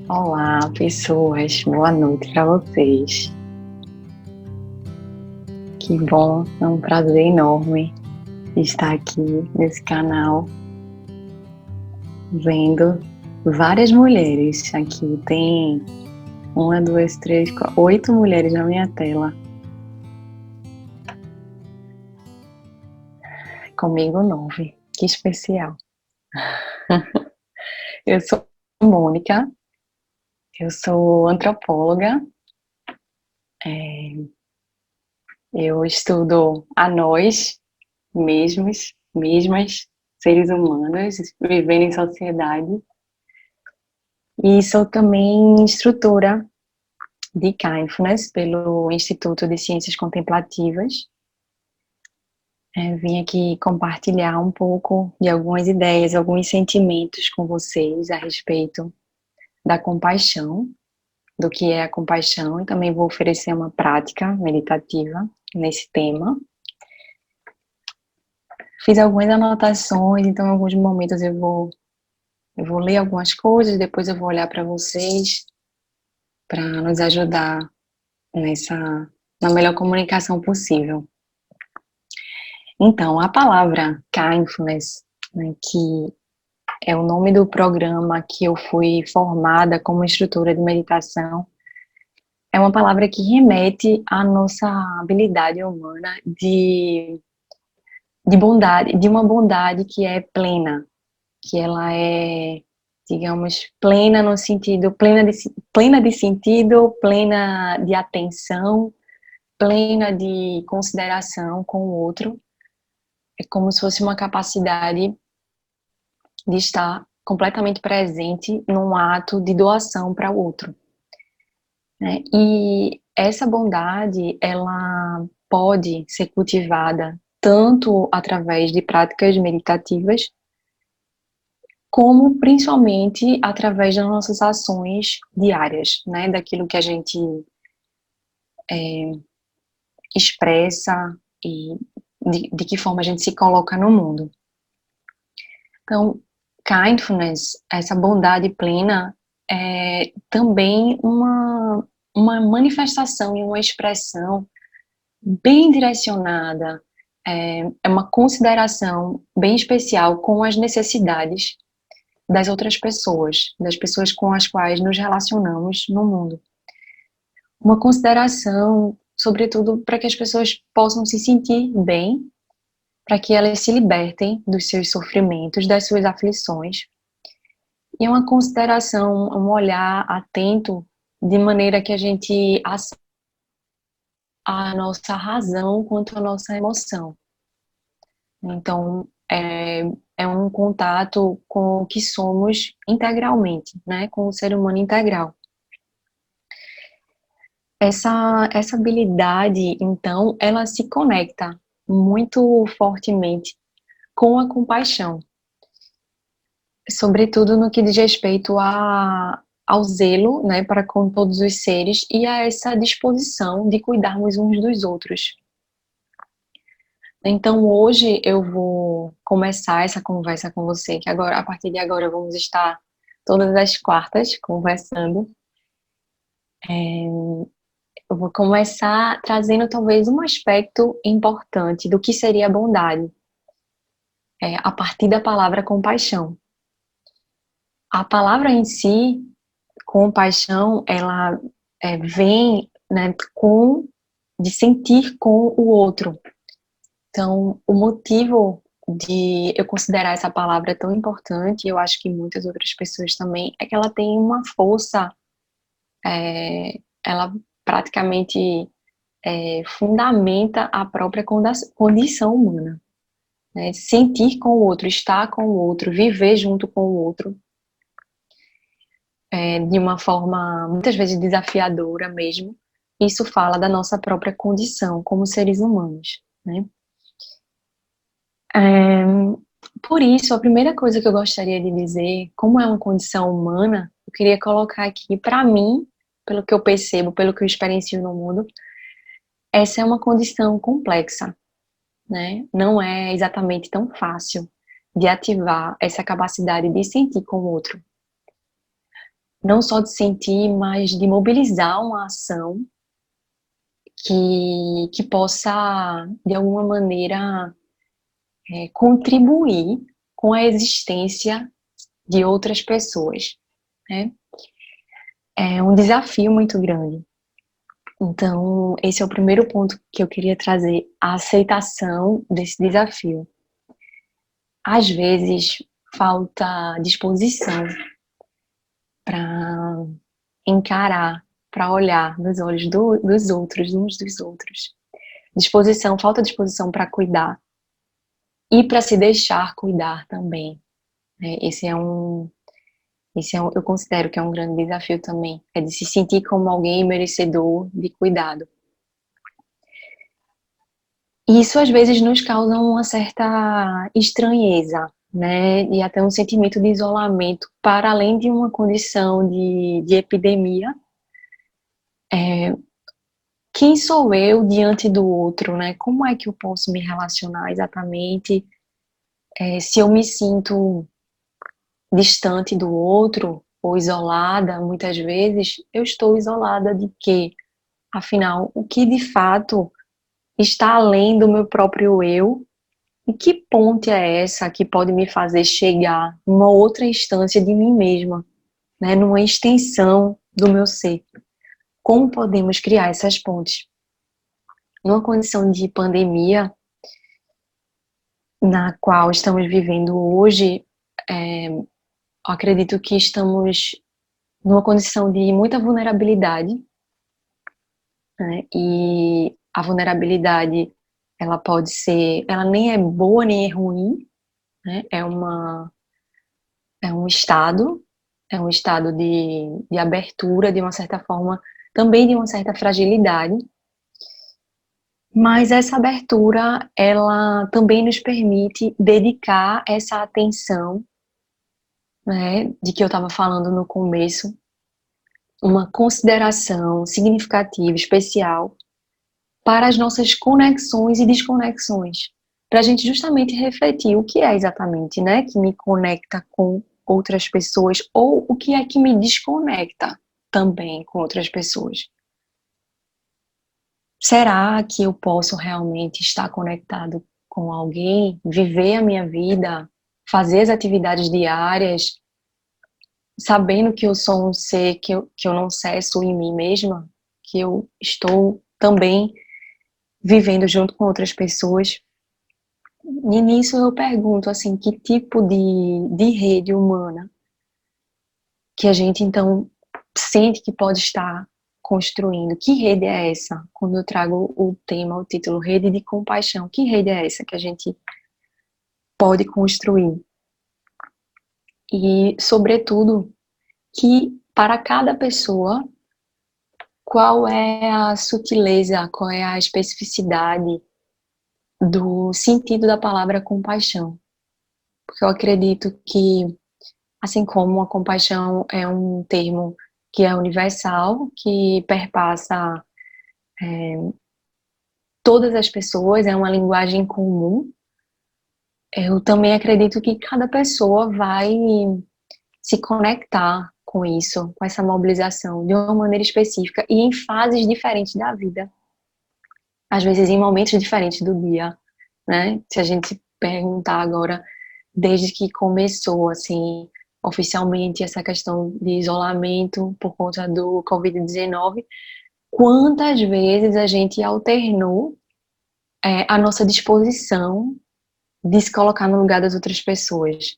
Olá, pessoas. Boa noite para vocês. Que bom, é um prazer enorme estar aqui nesse canal, vendo várias mulheres. Aqui tem uma, duas, três, quatro, 8 mulheres na minha tela. Comigo 9. Que especial. Eu sou Mônica, eu sou antropóloga. Eu estudo a nós mesmas, seres humanos, vivendo em sociedade. E sou também instrutora de Mindfulness pelo Instituto de Ciências Contemplativas. Vim aqui compartilhar um pouco de algumas ideias, alguns sentimentos com vocês a respeito da compaixão, do que é a compaixão, e também vou oferecer uma prática meditativa nesse tema. Fiz algumas anotações, então em alguns momentos eu vou ler algumas coisas, depois eu vou olhar para vocês para nos ajudar na melhor comunicação possível. Então, a palavra Mindfulness, né, que é o nome do programa que eu fui formada como instrutora de meditação, é uma palavra que remete à nossa habilidade humana de bondade, de uma bondade que é plena, que ela é, digamos, plena no sentido, plena de sentido, plena de atenção, plena de consideração com o outro. É como se fosse uma capacidade de estar completamente presente num ato de doação para o outro, né? E essa bondade, ela pode ser cultivada tanto através de práticas meditativas, como principalmente através das nossas ações diárias, né? Daquilo que a gente expressa e de que forma a gente se coloca no mundo. Então, kindness, essa bondade plena, é também uma manifestação e uma expressão bem direcionada, é uma consideração bem especial com as necessidades das outras pessoas, das pessoas com as quais nos relacionamos no mundo. Uma consideração, sobretudo, para que as pessoas possam se sentir bem, para que elas se libertem dos seus sofrimentos, das suas aflições. E uma consideração, um olhar atento, de maneira que a gente aceite a nossa razão quanto a nossa emoção. Então, é um contato com o que somos integralmente, né? Com o ser humano integral. Essa habilidade, então, ela se conecta muito fortemente com a compaixão, sobretudo no que diz respeito ao zelo, né, para com todos os seres e a essa disposição de cuidarmos uns dos outros. Então, hoje eu vou começar essa conversa com você, que agora, a partir de agora, vamos estar todas as quartas conversando. Eu vou começar trazendo talvez um aspecto importante do que seria a bondade, a partir da palavra compaixão. A palavra em si, compaixão, ela vem, né, de sentir com o outro. Então, o motivo de eu considerar essa palavra tão importante, eu acho que muitas outras pessoas também, é que ela tem uma força, ela praticamente fundamenta a própria condição humana, né? Sentir com o outro, estar com o outro, viver junto com o outro, de uma forma muitas vezes desafiadora mesmo, isso fala da nossa própria condição como seres humanos, né? Por isso, a primeira coisa que eu gostaria de dizer, como é uma condição humana, eu queria colocar aqui, para mim, pelo que eu percebo, pelo que eu experiencio no mundo, essa é uma condição complexa, né? Não é exatamente tão fácil de ativar essa capacidade de sentir com o outro. não só de sentir, mas de mobilizar uma ação que possa, de alguma maneira, contribuir com a existência de outras pessoas, né? É um desafio muito grande. Então, esse é o primeiro ponto que eu queria trazer, a aceitação desse desafio. Às vezes, falta disposição para encarar, para olhar nos olhos dos outros, uns dos outros. Disposição, falta disposição para cuidar e para se deixar cuidar também, né? Eu considero que é um grande desafio também, é de se sentir como alguém merecedor de cuidado. E isso às vezes nos causa uma certa estranheza, né? E até um sentimento de isolamento, para além de uma condição de epidemia. Quem sou eu diante do outro, né? Como é que eu posso me relacionar exatamente? Se eu me sinto distante do outro ou isolada, muitas vezes, eu estou isolada de quê? Afinal, o que de fato está além do meu próprio eu? E que ponte é essa que pode me fazer chegar numa outra instância de mim mesma, né? Numa extensão do meu ser? Como podemos criar essas pontes? Numa condição de pandemia, na qual estamos vivendo hoje, eu acredito que estamos numa condição de muita vulnerabilidade, né? E a vulnerabilidade, ela pode ser, ela nem é boa nem é ruim, né? É um estado, é um estado de abertura, de uma certa forma, também de uma certa fragilidade, mas essa abertura, ela também nos permite dedicar essa atenção, né, de que eu estava falando no começo, uma consideração significativa, especial, para as nossas conexões e desconexões, para a gente justamente refletir o que é exatamente, né, que me conecta com outras pessoas, ou o que é que me desconecta também com outras pessoas. Será que eu posso realmente estar conectado com alguém, viver a minha vida, fazer as atividades diárias, sabendo que eu sou um ser que eu não cesso em mim mesma, que eu estou também vivendo junto com outras pessoas? E nisso eu pergunto, assim, que tipo de rede humana que a gente, então, sente que pode estar construindo? Que rede é essa? Quando eu trago o tema, o título, rede de compaixão, que rede é essa que a gente pode construir? E, sobretudo, que para cada pessoa, qual é a sutileza, qual é a especificidade do sentido da palavra compaixão? Porque eu acredito que, assim como a compaixão é um termo que é universal, que perpassa todas as pessoas, é uma linguagem comum, eu também acredito que cada pessoa vai se conectar com isso, com essa mobilização, de uma maneira específica e em fases diferentes da vida. Às vezes em momentos diferentes do dia, né? Se a gente perguntar agora, desde que começou, assim, oficialmente essa questão de isolamento por conta do Covid-19, quantas vezes a gente alternou a nossa disposição de se colocar no lugar das outras pessoas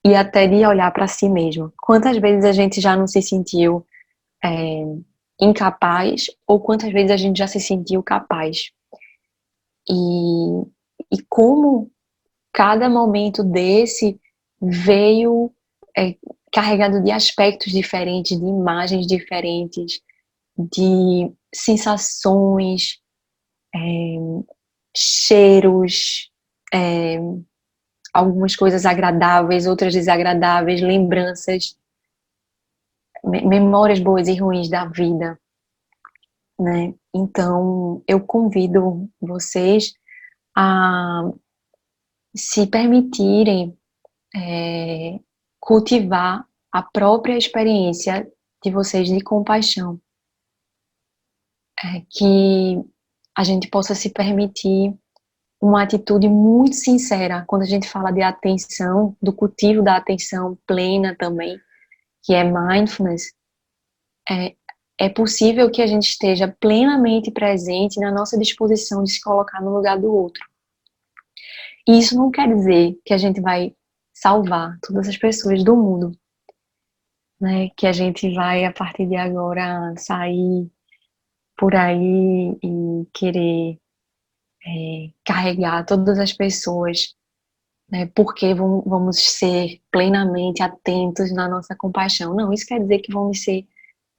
e até de olhar para si mesmo. Quantas vezes a gente já não se sentiu é, incapaz ou quantas vezes a gente já se sentiu capaz? E, e como cada momento desse veio é, carregado de aspectos diferentes, de imagens diferentes, de sensações, cheiros, é, algumas coisas agradáveis, outras desagradáveis, lembranças, memórias boas e ruins da vida, né? Então, eu convido vocês a se permitirem cultivar a própria experiência de vocês de compaixão, que a gente possa se permitir uma atitude muito sincera quando a gente fala de atenção, do cultivo da atenção plena também, que é mindfulness. É, é possível que a gente esteja plenamente presente na nossa disposição de se colocar no lugar do outro. E isso não quer dizer que a gente vai salvar todas as pessoas do mundo, né? Que a gente vai, a partir de agora, sair por aí e querer carregar todas as pessoas, né? Porque vamos ser plenamente atentos na nossa compaixão. Não, isso quer dizer que vamos ser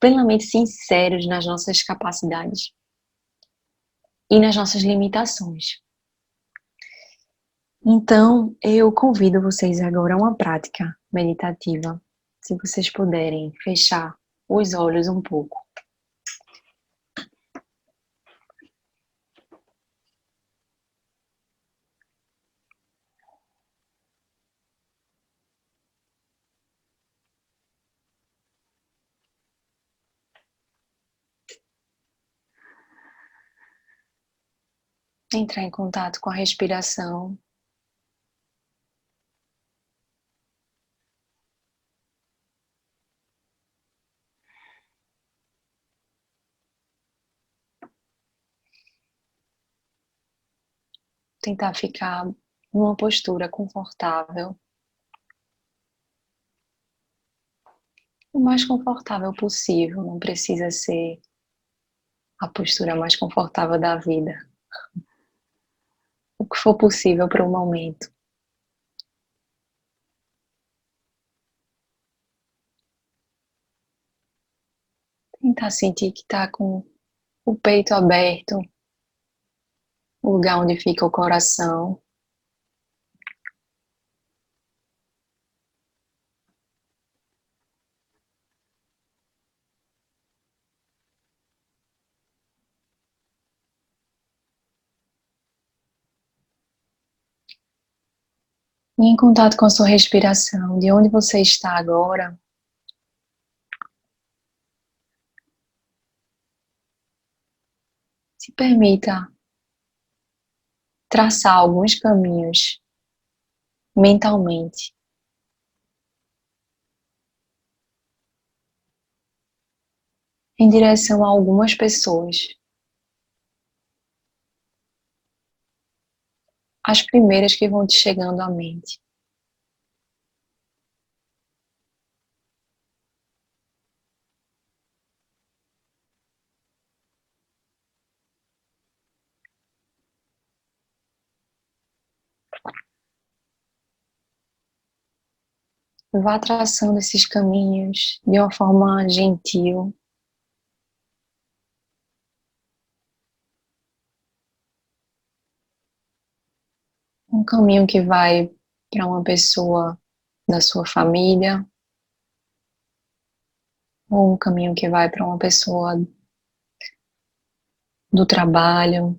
plenamente sinceros nas nossas capacidades e nas nossas limitações. Então, eu convido vocês agora a uma prática meditativa. Se vocês puderem fechar os olhos um pouco. Entrar em contato com a respiração. Tentar ficar numa postura confortável, o mais confortável possível, não precisa ser a postura mais confortável da vida. O que for possível para o momento. Tentar sentir que está com o peito aberto, o lugar onde fica o coração. E em contato com a sua respiração, de onde você está agora, se permita traçar alguns caminhos mentalmente em direção a algumas pessoas. As primeiras que vão te chegando à mente. Vá traçando esses caminhos de uma forma gentil. Um caminho que vai para uma pessoa da sua família, ou um caminho que vai para uma pessoa do trabalho,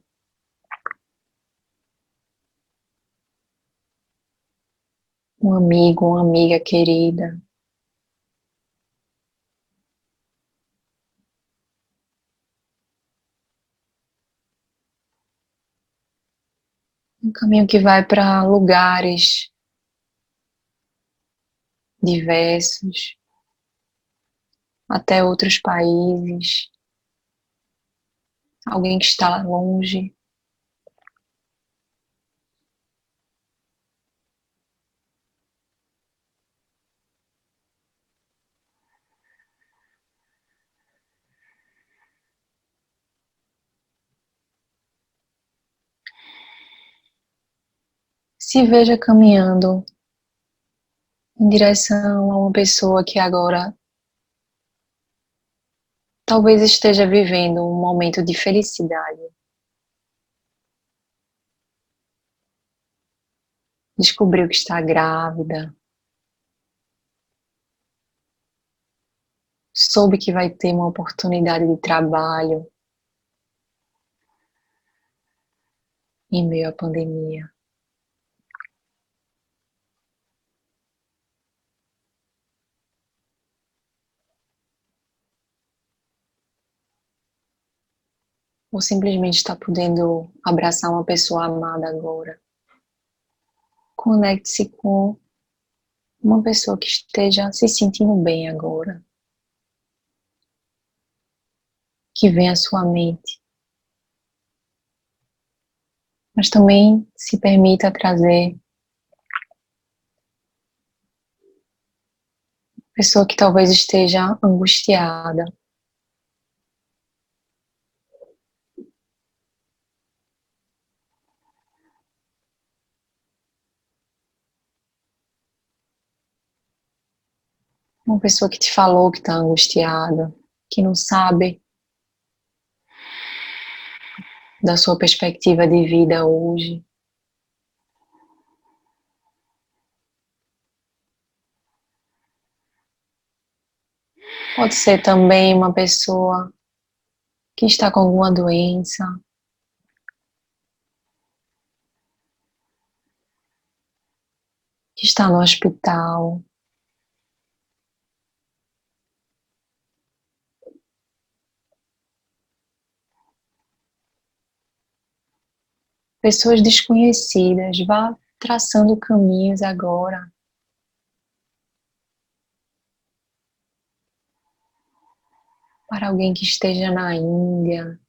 um amigo, uma amiga querida. Um caminho que vai para lugares diversos, até outros países, alguém que está longe. Se veja caminhando em direção a uma pessoa que agora talvez esteja vivendo um momento de felicidade. Descobriu que está grávida, soube que vai ter uma oportunidade de trabalho em meio à pandemia. ou simplesmente está podendo abraçar uma pessoa amada agora. Conecte-se com uma pessoa que esteja se sentindo bem agora, que vem à sua mente. Mas também se permita trazer pessoa que talvez esteja angustiada. Uma pessoa que te falou que está angustiada, que não sabe da sua perspectiva de vida hoje. Pode ser também uma pessoa que está com alguma doença, que está no hospital. Pessoas desconhecidas, vá traçando caminhos agora para alguém que esteja na Índia,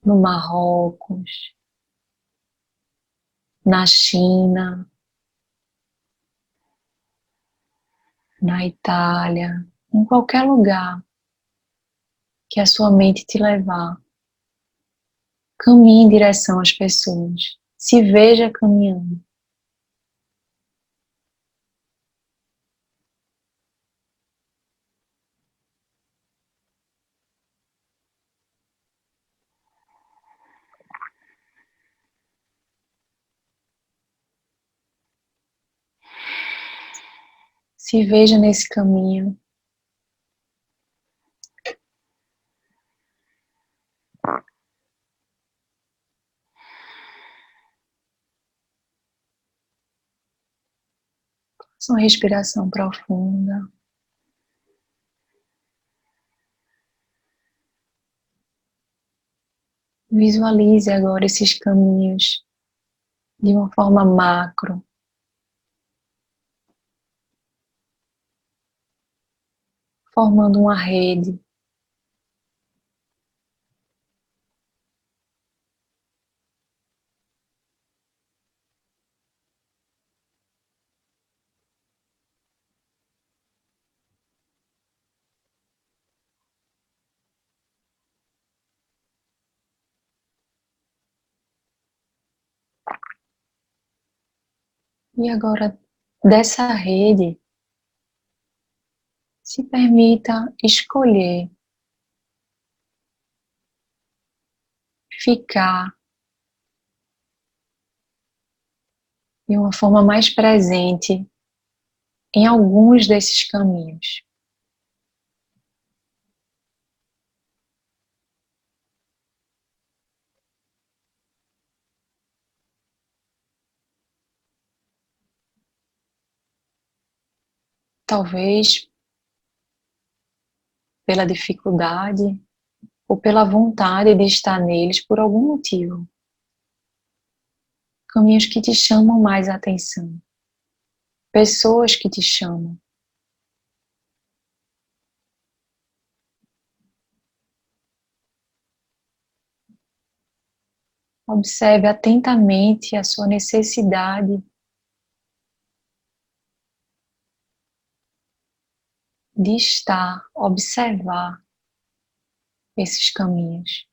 no Marrocos, na China, na Itália, em qualquer lugar que a sua mente te levar. Caminhe em direção às pessoas. Se veja caminhando. Se veja nesse caminho. Faça uma respiração profunda. Visualize agora esses caminhos de uma forma macro, formando uma rede. E agora, dessa rede, se permita escolher ficar de uma forma mais presente em alguns desses caminhos. Talvez pela dificuldade ou pela vontade de estar neles por algum motivo. Caminhos que te chamam mais a atenção. Pessoas que te chamam. Observe atentamente a sua necessidade de estar, observar esses caminhos.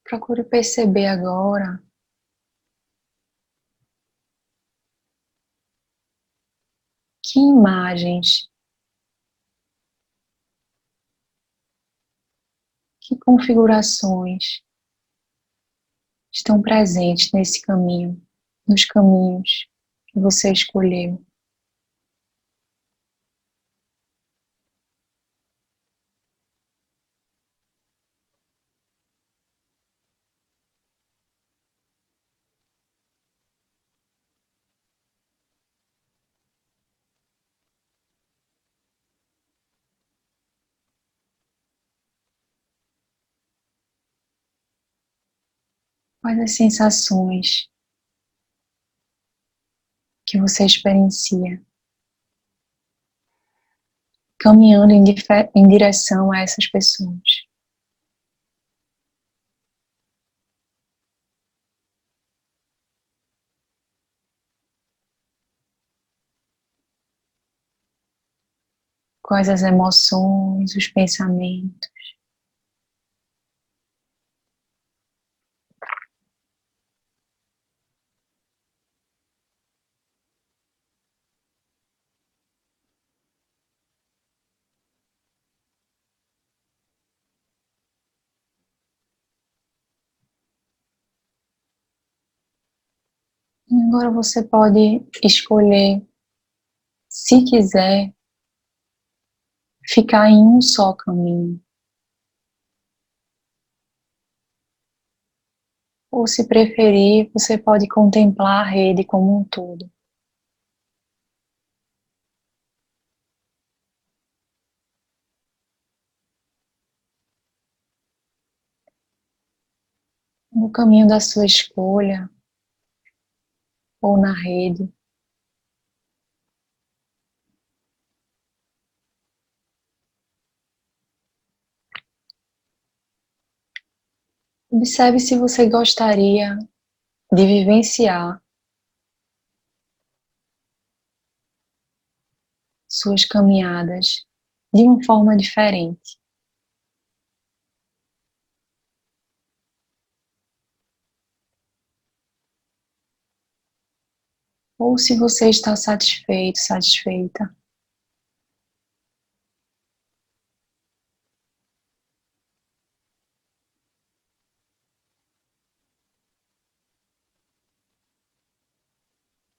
Procure perceber agora que imagens, que configurações estão presentes nesse caminho, nos caminhos que você escolheu. Quais as sensações que você experiencia caminhando em direção a essas pessoas? Quais as emoções, os pensamentos? E agora você pode escolher, se quiser, ficar em um só caminho. Ou, se preferir, você pode contemplar a rede como um todo. No caminho da sua escolha ou na rede. Observe se você gostaria de vivenciar suas caminhadas de uma forma diferente. Ou se você está satisfeito, satisfeita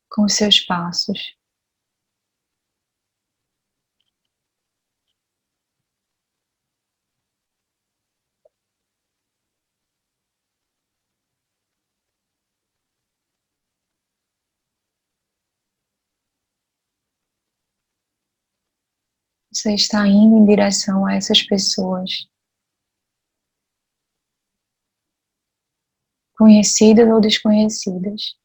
com os seus passos. Você está indo em direção a essas pessoas, conhecidas ou desconhecidas.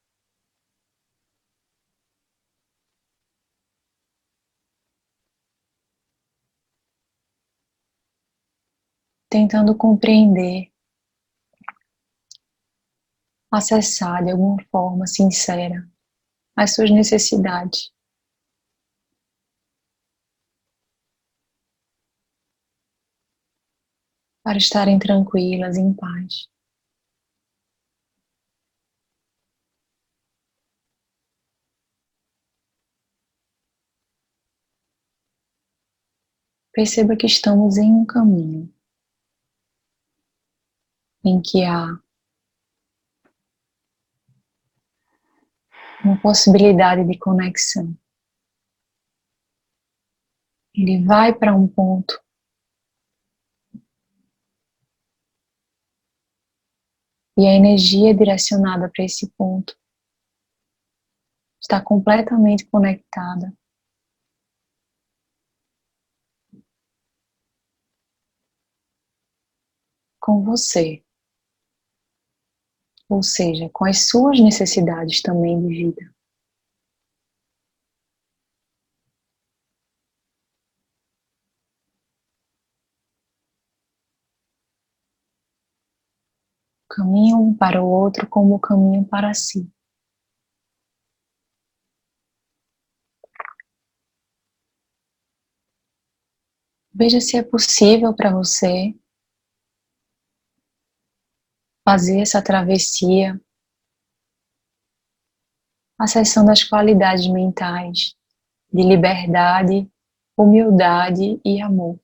Tentando compreender, acessar de alguma forma sincera as suas necessidades, para estarem tranquilas, em paz. Perceba que estamos em um caminho em que há uma possibilidade de conexão. Ele vai para um ponto e a energia direcionada para esse ponto está completamente conectada com você, ou seja, com as suas necessidades também de vida. O caminho um para o outro como o caminho para si. Veja se é possível para você fazer essa travessia, acessando as qualidades mentais de liberdade, humildade e amor.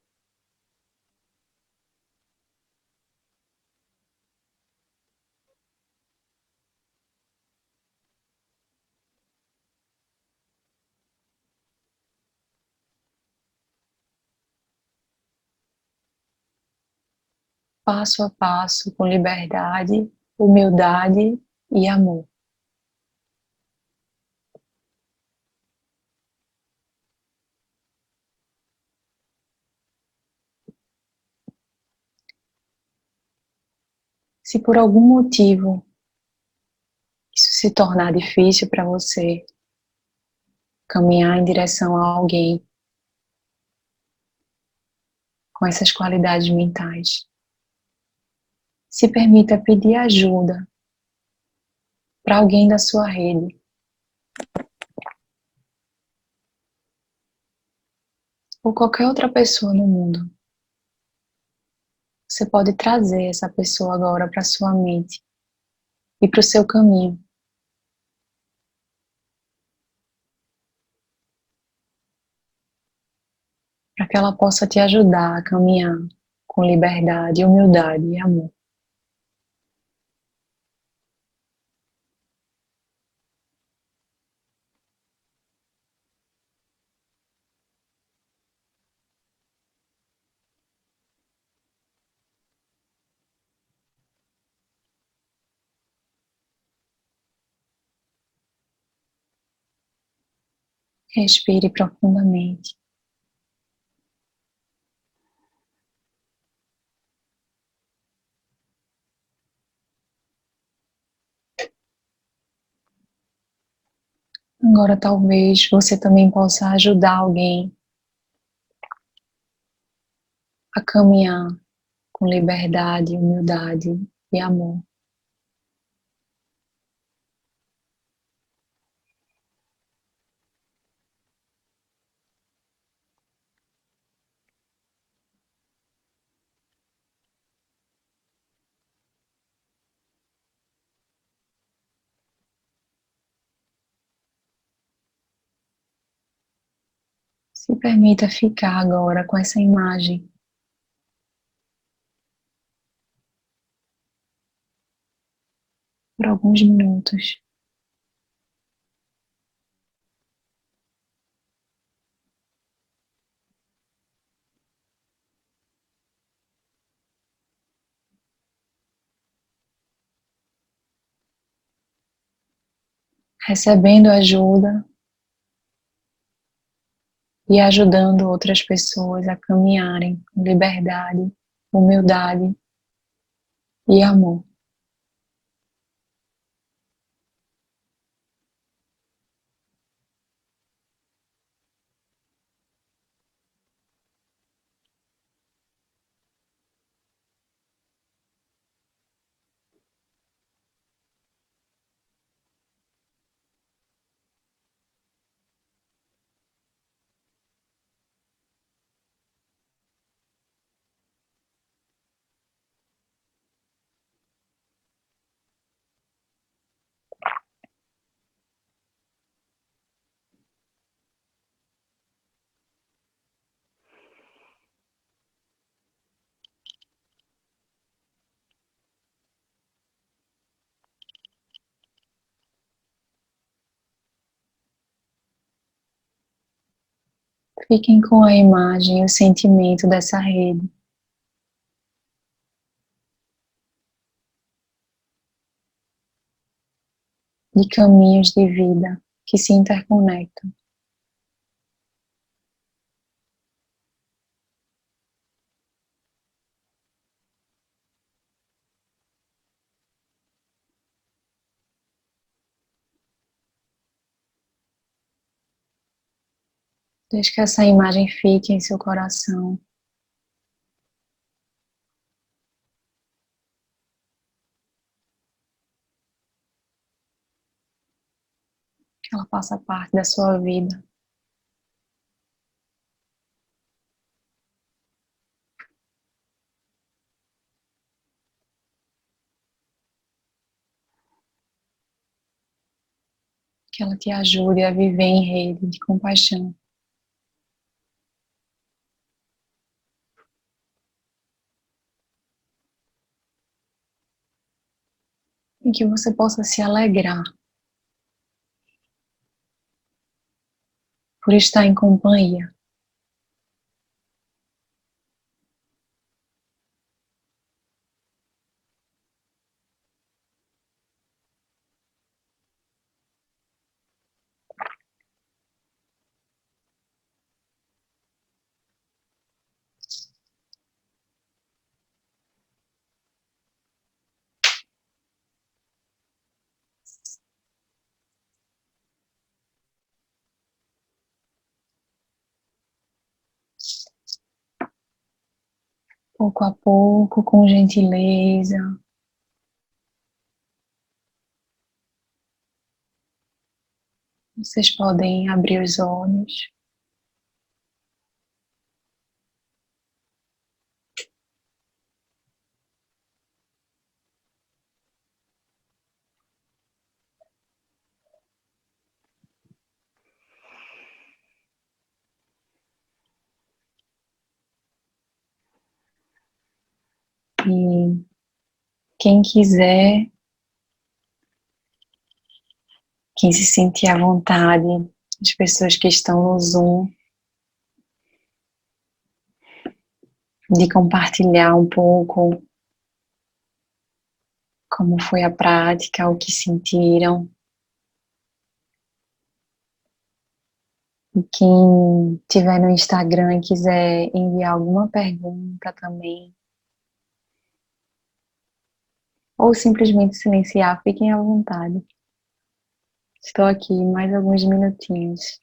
Passo a passo, com liberdade, humildade e amor. Se por algum motivo se tornar difícil para você caminhar em direção a alguém com essas qualidades mentais, se permita pedir ajuda para alguém da sua rede, ou qualquer outra pessoa no mundo. Você pode trazer essa pessoa agora para sua mente e para o seu caminho, para que ela possa te ajudar a caminhar com liberdade, humildade e amor. Respire profundamente. Agora talvez você também possa ajudar alguém a caminhar com liberdade, humildade e amor. Se permita ficar agora com essa imagem por alguns minutos. Recebendo ajuda e ajudando outras pessoas a caminharem com liberdade, humildade e amor. Fiquem com a imagem e o sentimento dessa rede, de caminhos de vida que se interconectam. Deixe que essa imagem fique em seu coração, que ela faça parte da sua vida. Que ela te ajude a viver em rede de compaixão. E que você possa se alegrar por estar em companhia. pouco a pouco, com gentileza. Vocês podem abrir os olhos. E quem quiser, quem se sentir à vontade, as pessoas que estão no Zoom, de compartilhar um pouco como foi a prática, o que sentiram. E quem estiver no Instagram e quiser enviar alguma pergunta também, ou simplesmente silenciar, fiquem à vontade. Estou aqui mais alguns minutinhos.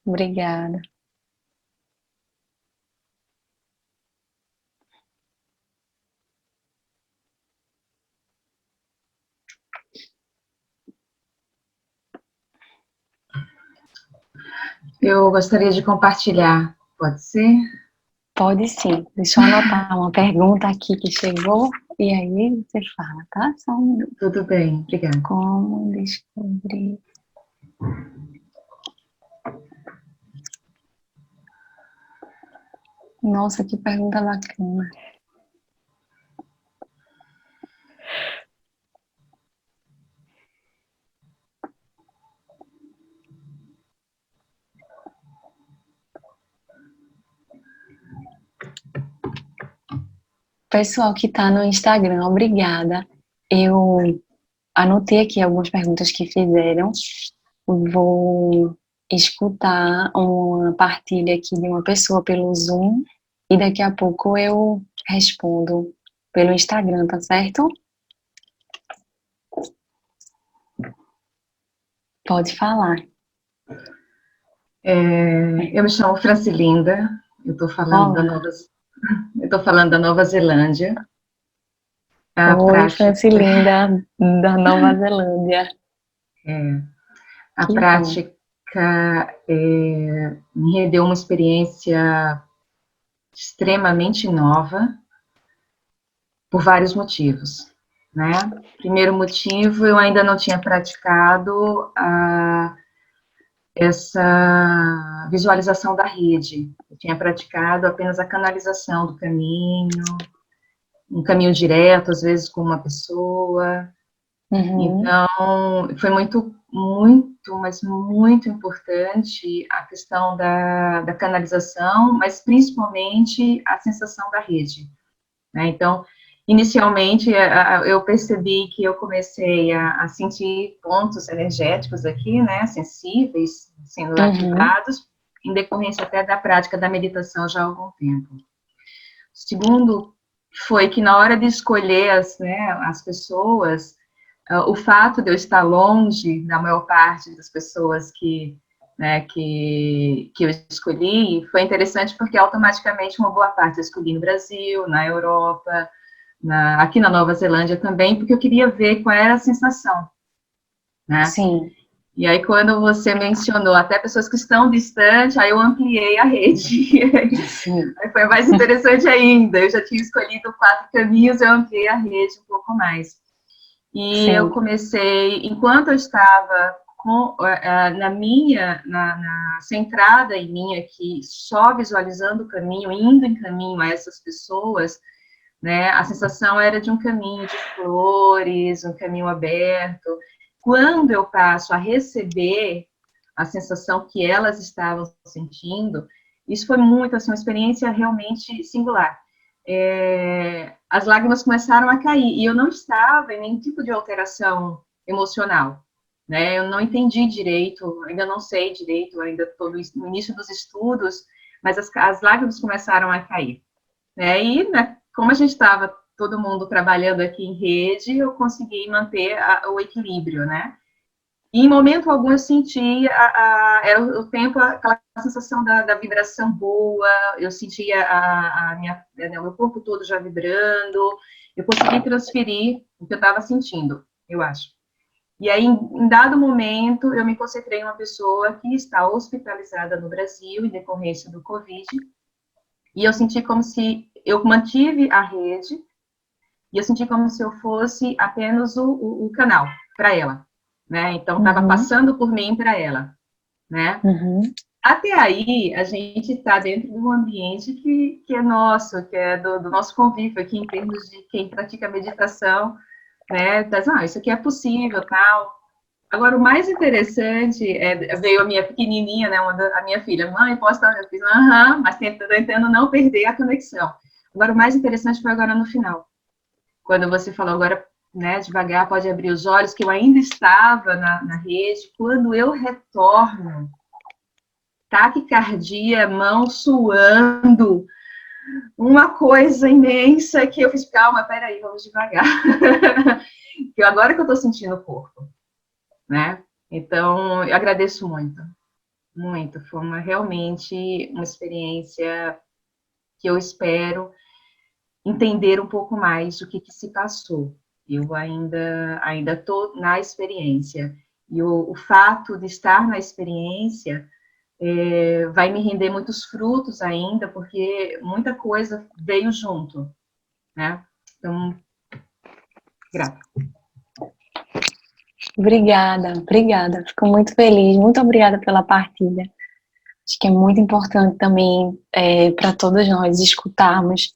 Obrigada. Eu gostaria de compartilhar, pode ser? Pode sim. Deixa eu anotar uma pergunta aqui que chegou e aí você fala, tá? Só um minuto. Tudo bem, obrigada. Como descobrir? Nossa, que pergunta bacana. Pessoal que está no Instagram, obrigada. Eu anotei aqui algumas perguntas que fizeram. Vou escutar uma partilha aqui de uma pessoa pelo Zoom e daqui a pouco eu respondo pelo Instagram, tá certo? Pode falar. Eu me chamo Francilinda, eu estou falando da Nova Zelândia. Oi, Francilinda, da Nova Zelândia. A Que prática me rendeu uma experiência extremamente nova por vários motivos, né? Primeiro motivo, eu ainda não tinha praticado essa visualização da rede. Eu tinha praticado apenas a canalização do caminho, um caminho direto, às vezes com uma pessoa. Então, foi muito, mas muito importante a questão da canalização, mas principalmente a sensação da rede, né? Então, inicialmente, eu percebi que eu comecei a sentir pontos energéticos aqui, né, sensíveis, sendo ativados, em decorrência até da prática da meditação já há algum tempo. Segundo, foi que na hora de escolher as pessoas, o fato de eu estar longe da maior parte das pessoas que eu escolhi, foi interessante porque automaticamente uma boa parte eu escolhi no Brasil, na Europa, aqui na Nova Zelândia também, porque eu queria ver qual era a sensação, né? Sim. E aí, quando você mencionou até pessoas que estão distantes, aí eu ampliei a rede. Aí foi mais interessante ainda. Eu já tinha escolhido 4 caminhos, eu ampliei a rede um pouco mais. E eu comecei, enquanto eu estava centrada em mim aqui, só visualizando o caminho, indo em caminho a essas pessoas, né, a sensação era de um caminho de flores, um caminho aberto. Quando eu passo a receber a sensação que elas estavam sentindo, isso foi muito, assim, uma experiência realmente singular. As lágrimas começaram a cair, e eu não estava em nenhum tipo de alteração emocional, né? Eu não entendi direito, ainda não sei direito, ainda estou no início dos estudos, mas as lágrimas começaram a cair. Né? E, né, como a gente estava todo mundo trabalhando aqui em rede, eu consegui manter o equilíbrio, né? E em momento algum eu senti era o tempo, aquela sensação da vibração boa, eu sentia o meu corpo todo já vibrando, eu consegui transferir o que eu estava sentindo, eu acho. E aí, em dado momento, eu me concentrei em uma pessoa que está hospitalizada no Brasil em decorrência do Covid, e eu senti como se eu mantive a rede, e eu senti como se eu fosse apenas o canal para ela, né? Então, estava passando por mim para ela, né? Até aí, a gente está dentro de um ambiente que é nosso, que é do nosso convívio aqui, em termos de quem pratica meditação, né? Isso aqui é possível, tal. Agora, o mais interessante veio a minha pequenininha, né, a minha filha, mãe, posso estar? Eu fiz, mas tentando não perder a conexão. Agora, o mais interessante foi agora no final, quando você falou agora, né, devagar, pode abrir os olhos, que eu ainda estava na rede, quando eu retorno, taquicardia, mão suando, uma coisa imensa que eu fiz, calma, peraí, vamos devagar. Agora que eu estou sentindo o corpo, né? Então, eu agradeço muito, muito. Foi realmente uma experiência que eu espero entender um pouco mais o que se passou. Eu ainda estou na experiência. E o fato de estar na experiência vai me render muitos frutos ainda, porque muita coisa veio junto, né? Então, grata. Obrigada. Fico muito feliz. Muito obrigada pela partilha. Acho que é muito importante também para todos nós escutarmos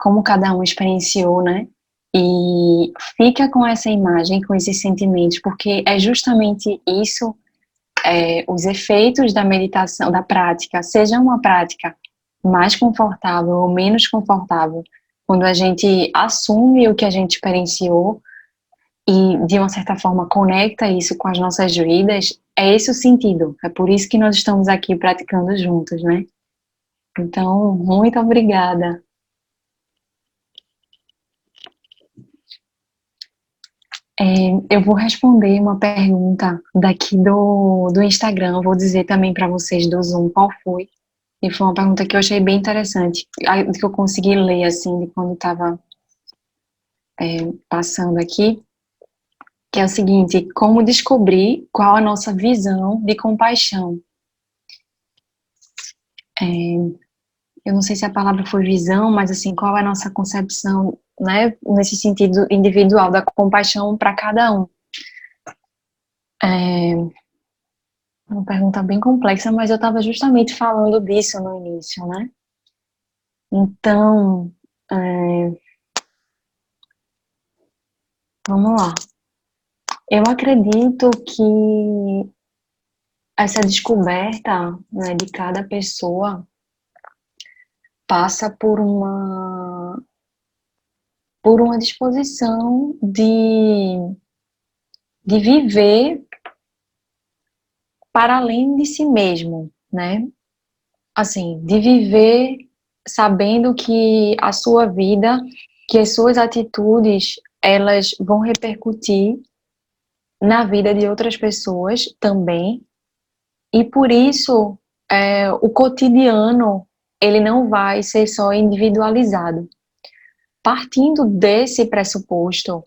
como cada um experienciou, né? E fica com essa imagem, com esses sentimentos, porque é justamente isso, os efeitos da meditação, da prática, seja uma prática mais confortável ou menos confortável, quando a gente assume o que a gente experienciou e, de uma certa forma, conecta isso com as nossas vidas, é esse o sentido. É por isso que nós estamos aqui praticando juntos, né? Então, muito obrigada. Eu vou responder uma pergunta daqui do Instagram, vou dizer também para vocês do Zoom qual foi. E foi uma pergunta que eu achei bem interessante, que eu consegui ler, assim, de quando estava passando aqui, que é o seguinte: como descobrir qual a nossa visão de compaixão? Eu não sei se a palavra foi visão, mas assim, qual é a nossa concepção, né, nesse sentido individual da compaixão para cada um? É uma pergunta bem complexa, mas eu estava justamente falando disso no início, né? Então, vamos lá. Eu acredito que essa descoberta, né, de cada pessoa passa por uma disposição de viver para além de si mesmo, né? Assim, de viver sabendo que a sua vida, que as suas atitudes, elas vão repercutir na vida de outras pessoas também, e por isso o cotidiano ele não vai ser só individualizado. Partindo desse pressuposto,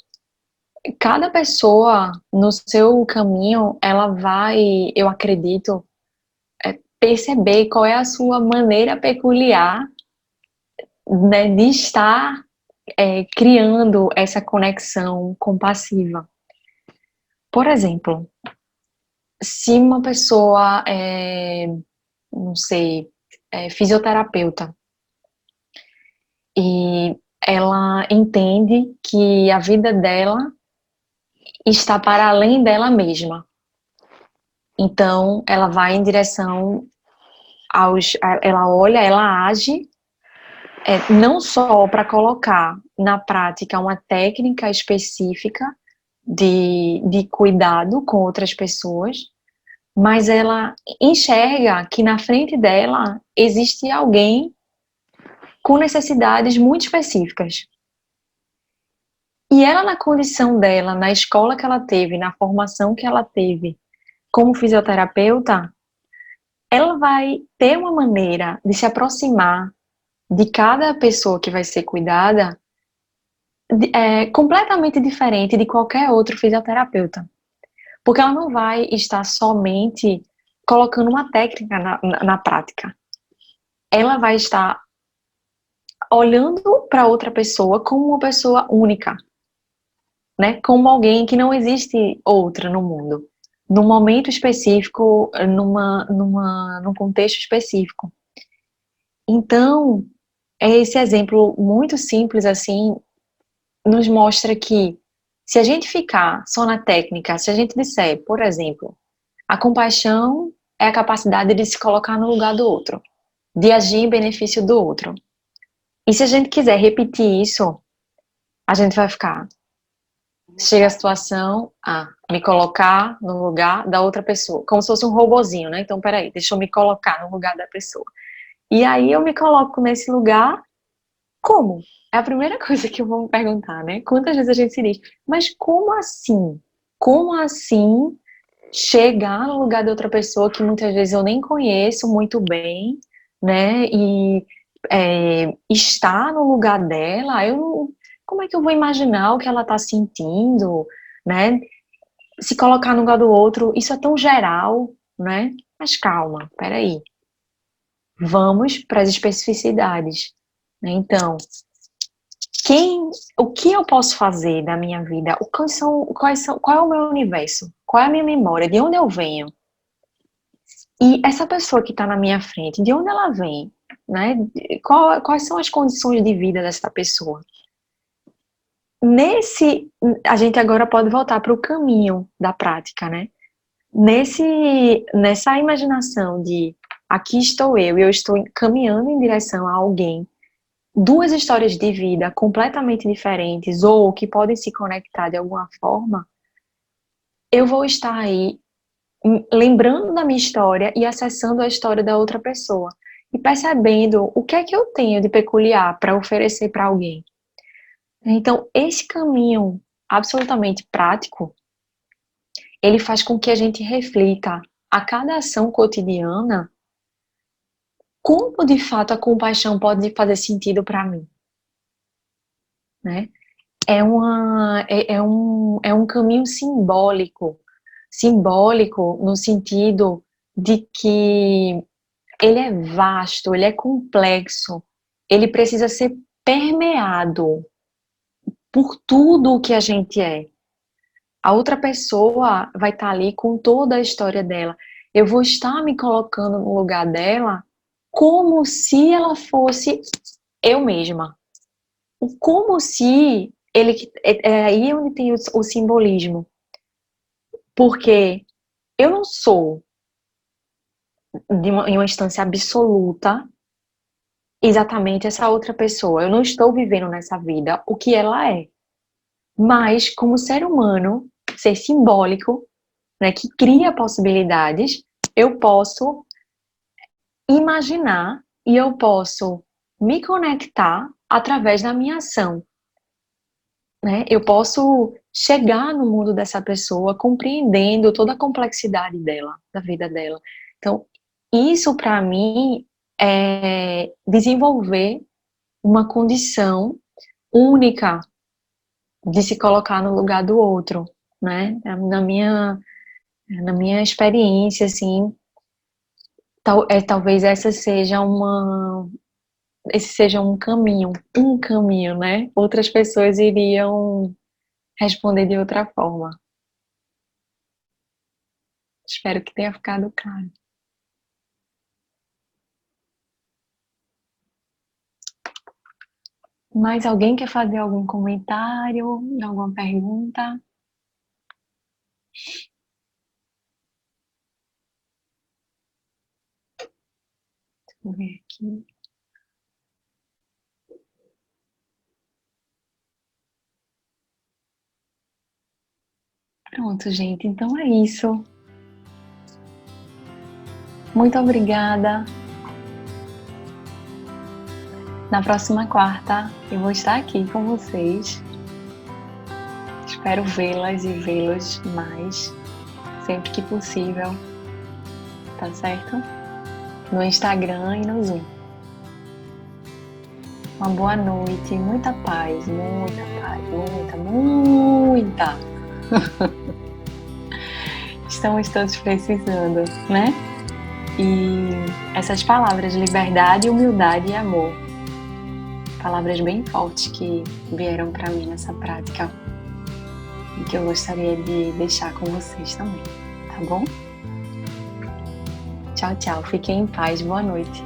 cada pessoa no seu caminho, ela vai, eu acredito, perceber qual é a sua maneira peculiar, né, de estar criando essa conexão compassiva. Por exemplo, se uma pessoa não sei, fisioterapeuta, e ela entende que a vida dela está para além dela mesma. Então, ela vai em direção ela olha, ela age, não só para colocar na prática uma técnica específica de cuidado com outras pessoas, mas ela enxerga que na frente dela existe alguém com necessidades muito específicas. E ela, na condição dela, na escola que ela teve, na formação que ela teve como fisioterapeuta, ela vai ter uma maneira de se aproximar de cada pessoa que vai ser cuidada completamente diferente de qualquer outro fisioterapeuta. Porque ela não vai estar somente colocando uma técnica na prática. Ela vai estar olhando para outra pessoa como uma pessoa única, né? Como alguém que não existe outra no mundo, num momento específico, num contexto específico. Então, esse exemplo muito simples assim nos mostra que se a gente ficar só na técnica, se a gente disser, por exemplo, a compaixão é a capacidade de se colocar no lugar do outro, de agir em benefício do outro. E se a gente quiser repetir isso, a gente vai ficar. Chega a situação, me colocar no lugar da outra pessoa, como se fosse um robozinho, né? Então, peraí, deixa eu me colocar no lugar da pessoa. E aí eu me coloco nesse lugar, como? É a primeira coisa que eu vou me perguntar, né? Quantas vezes a gente se diz, mas como assim? Como assim chegar no lugar de outra pessoa que muitas vezes eu nem conheço muito bem, né? E estar no lugar dela, como é que eu vou imaginar o que ela está sentindo, né? Se colocar no lugar do outro, isso é tão geral, né? Mas calma, peraí. Vamos para as especificidades, né? Então, o que eu posso fazer da minha vida? Qual é o meu universo? Qual é a minha memória? De onde eu venho? E essa pessoa que está na minha frente, de onde ela vem? Né? Quais são as condições de vida dessa pessoa? A gente agora pode voltar para o caminho da prática, né? Nessa imaginação de aqui estou eu e eu estou caminhando em direção a alguém, duas histórias de vida completamente diferentes ou que podem se conectar de alguma forma, eu vou estar aí lembrando da minha história e acessando a história da outra pessoa e percebendo o que é que eu tenho de peculiar para oferecer para alguém. Então, esse caminho absolutamente prático, ele faz com que a gente reflita a cada ação cotidiana como de fato a compaixão pode fazer sentido para mim, né? É um caminho simbólico no sentido de que ele é vasto, ele é complexo, ele precisa ser permeado por tudo o que a gente é. A outra pessoa vai estar ali com toda a história dela. Eu vou estar me colocando no lugar dela como se ela fosse eu mesma. Como se ele é aí onde tem o simbolismo. Porque eu não sou em uma instância absoluta exatamente essa outra pessoa. Eu não estou vivendo nessa vida o que ela é. Mas, como ser humano, ser simbólico, né, que cria possibilidades, eu posso imaginar e eu posso me conectar através da minha ação, né? Eu posso chegar no mundo dessa pessoa compreendendo toda a complexidade dela, da vida dela. Então, isso para mim é desenvolver uma condição única de se colocar no lugar do outro, né? Na minha experiência, assim, talvez esse seja um caminho, né? Outras pessoas iriam responder de outra forma. Espero que tenha ficado claro. Mais alguém quer fazer algum comentário, alguma pergunta? Deixa eu ver aqui. Pronto, gente. Então é isso. Muito obrigada. Na próxima quarta eu vou estar aqui com vocês. Espero vê-las e vê-los mais, sempre que possível, tá certo? No Instagram e no Zoom. Uma boa noite, muita paz, muita. Estamos todos precisando, né? E essas palavras, liberdade, humildade e amor, palavras bem fortes que vieram para mim nessa prática e que eu gostaria de deixar com vocês também, tá bom? Tchau, tchau. Fiquem em paz. Boa noite.